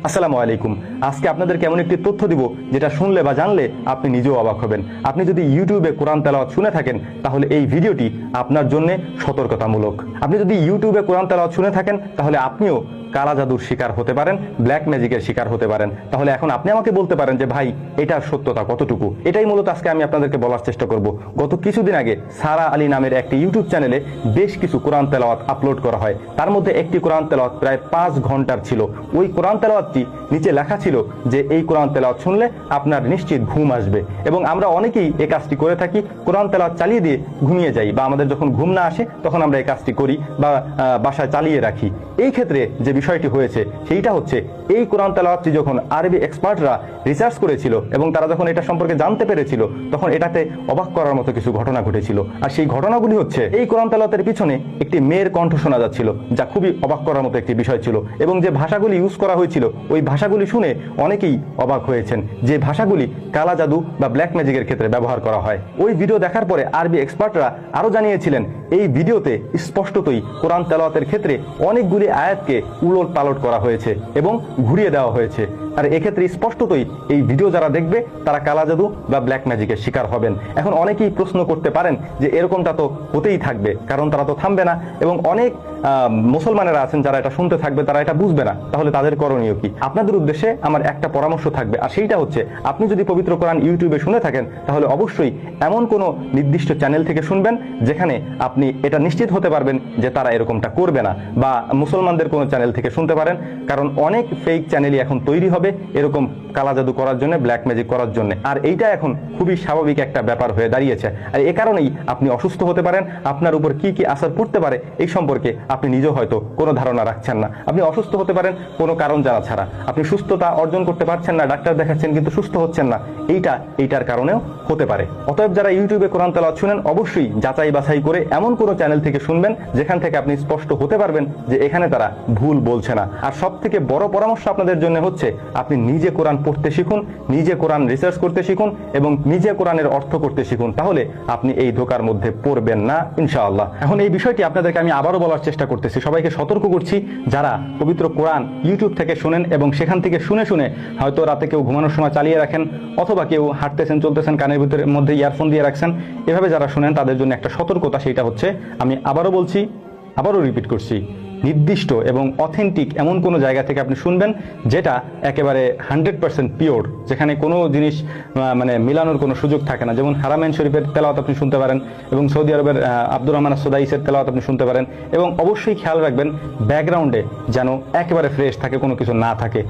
আসসালামু আলাইকুম। আজকে আপনাদেরকে এমন একটি তথ্য দিব যেটা শুনলে বা জানলে আপনি নিজেও অবাক হবেন। আপনি যদি ইউটিউবে কোরআন তেলাওয়াত শুনে থাকেন তাহলে এই ভিডিওটি আপনার জন্য সতর্কতামূলক। আপনি যদি ইউটিউবে কোরআন তেলাওয়াত শুনে থাকেন তাহলে আপনিও কালা জাদুর শিকার হতে পারেন, ব্ল্যাক ম্যাজিকের শিকার হতে পারেন। তাহলে এখন আপনি আমাকে বলতে পারেন যে ভাই এটার সত্যতা কতটুকু? এটাই মূলত আজকে আমি আপনাদেরকে বলার চেষ্টা করব। গত কিছুদিন আগে সারা আলী নামের একটি ইউটিউব চ্যানেলে বেশ কিছু কোরআন তেলাওয়াত আপলোড করা হয়। তার মধ্যে একটি কোরআন তেলাওয়াত প্রায় 5 ঘন্টার ছিল। ওই কোরআন তেলাওয়াতটি নিচে লেখা ছিল যে এই কোরআন তেলাওয়াত শুনলে আপনার নিশ্চিত ঘুম আসবে, এবং আমরা অনেকেই এই কাজটি করে থাকি। কোরআন তেলাওয়াত চালিয়ে দিয়ে ঘুমিয়ে যাই, বা আমাদের যখন ঘুম না আসে তখন আমরা এই কাজটি করি বা বাসায় চালিয়ে রাখি। এই ক্ষেত্রে যে বিষয়টি হয়েছে সেইটা হচ্ছে, এই কোরআন তেলাওয়াতটি যখন আরবি এক্সপার্টরা রিসার্চ করেছিল এবং তারা যখন এটা সম্পর্কে জানতে পেরেছিল তখন এটাতে অবাক করার মতো কিছু ঘটনা ঘটেছিল। আর সেই ঘটনাগুলি হচ্ছে, এই কোরআন তেলাওয়াতের পিছনে একটি মেয়ের কণ্ঠ শোনা যাচ্ছিল, যা খুবই অবাক করার মতো একটি বিষয় ছিল। এবং যে ভাষাগুলি ইউজ করা হয়েছিল ওই ভাষাগুলি শুনে অনেকেই অবাক হয়েছেন, যে ভাষাগুলি কালা জাদু বা ব্ল্যাক ম্যাজিকের ক্ষেত্রে ব্যবহার করা হয়। ওই ভিডিও দেখার পরে আরবি এক্সপার্টরা আরো জানিয়েছিলেন এই ভিডিওতে স্পষ্টতই কোরআন তেলাওয়াতের ক্ষেত্রে অনেকগুলি আয়াতকে উলট পালট করা হয়েছে এবং ঘুরিয়ে দেওয়া হয়েছে। আর এক্ষেত্রে স্পষ্টতই এই ভিডিও যারা দেখবে তারা কালা জাদু বা ব্ল্যাক ম্যাজিকের শিকার হবেন। এখন অনেকেই প্রশ্ন করতে পারেন যে এরকমটা তো হতেই থাকবে, কারণ তারা তো থামবে না, এবং অনেক মুসলমানেরা আছেন যারা এটা শুনতে থাকবে, তারা এটা বুঝবে না। তাহলে তাদের করণীয় কি? আপনাদের উদ্দেশ্যে আমার একটা পরামর্শ থাকবে, আর সেইটা হচ্ছে, আপনি যদি পবিত্র কোরআন ইউটিউবে শুনে থাকেন তাহলে অবশ্যই এমন কোনো নির্দিষ্ট চ্যানেল থেকে শুনবেন যেখানে আপনি এটা নিশ্চিত হতে পারবেন যে তারা এরকমটা করবে না, বা মুসলমানদের কোনো চ্যানেল থেকে শুনতে পারেন, কারণ অনেক ফেক চ্যানেলই এখন তৈরি হবে এরকম কালা জাদু করার জন্য, ব্ল্যাক ম্যাজিক করার জন্য। আর এইটা এখন খুবই স্বাভাবিক একটা ব্যাপার হয়ে দাঁড়িয়েছে। আর এ কারণেই আপনি অসুস্থ হতে পারেন। আপনার উপর কি কি আসার পড়তে পারে এই সম্পর্কে আপনি নিজেও হয়তো কোনো ধারণা রাখছেন না। আপনি অসুস্থ হতে পারেন কোনো কারণ জানা ছাড়া। আপনি সুস্থতা অর্জন করতে পারছেন না, ডাক্তার দেখাচ্ছেন কিন্তু সুস্থ হচ্ছেন না, এইটার কারণেও হতে পারে। অতএব যারা ইউটিউবে কোরআন তেলাওয়াত শুনেন অবশ্যই যাচাই বাছাই করে এমন কোনো চ্যানেল থেকে শুনবেন যেখান থেকে আপনি স্পষ্ট হতে পারবেন যে এখানে তারা ভুল বলছে না। আর সব থেকে বড় পরামর্শ আপনাদের জন্য হচ্ছে, আপনি নিজে কোরআন পড়তে শিখুন, নিজে কোরআন রিসার্চ করতে শিখুন এবং নিজে কোরআনের অর্থ করতে শিখুন। তাহলে আপনি এই ধোকার মধ্যে পড়বেন না ইনশাআল্লাহ। এখন এই বিষয়টি আপনাদেরকে আমি আবারও বলার চেষ্টা করতেছি, সবাইকে সতর্ক করছি, যারা পবিত্র কোরআন ইউটিউব থেকে শুনেন এবং সেখান থেকে শুনে শুনে হয়তো রাতে কেউ ঘুমানোর সময় চালিয়ে রাখেন, অথবা কেউ হাঁটতেছেন চলতেছেন কানের ভিতরে মধ্যে ইয়ারফোন দিয়ে রাখছেন, এভাবে যারা শুনেন তাদের জন্য একটা সতর্কতা। সেইটা হচ্ছে, আমি আবারও বলছি, আবারও রিপিট করছি, নির্দিষ্ট এবং অথেন্টিক এমন কোনো জায়গা থেকে আপনি শুনবেন যেটা একেবারে 100% পিওর, যেখানে কোনো জিনিস মিলানোর কোনো সুযোগ থাকে না। যেমন হারামাইন শরীফের তেলাওয়াত আপনি শুনতে পারেন, এবং সৌদি আরবের আব্দুর রহমান সুদাইসের তেলাওয়াত আপনি শুনতে পারেন, এবং অবশ্যই খেয়াল রাখবেন ব্যাকগ্রাউন্ডে যেন একেবারে ফ্রেশ থাকে, কোনো কিছু না থাকে।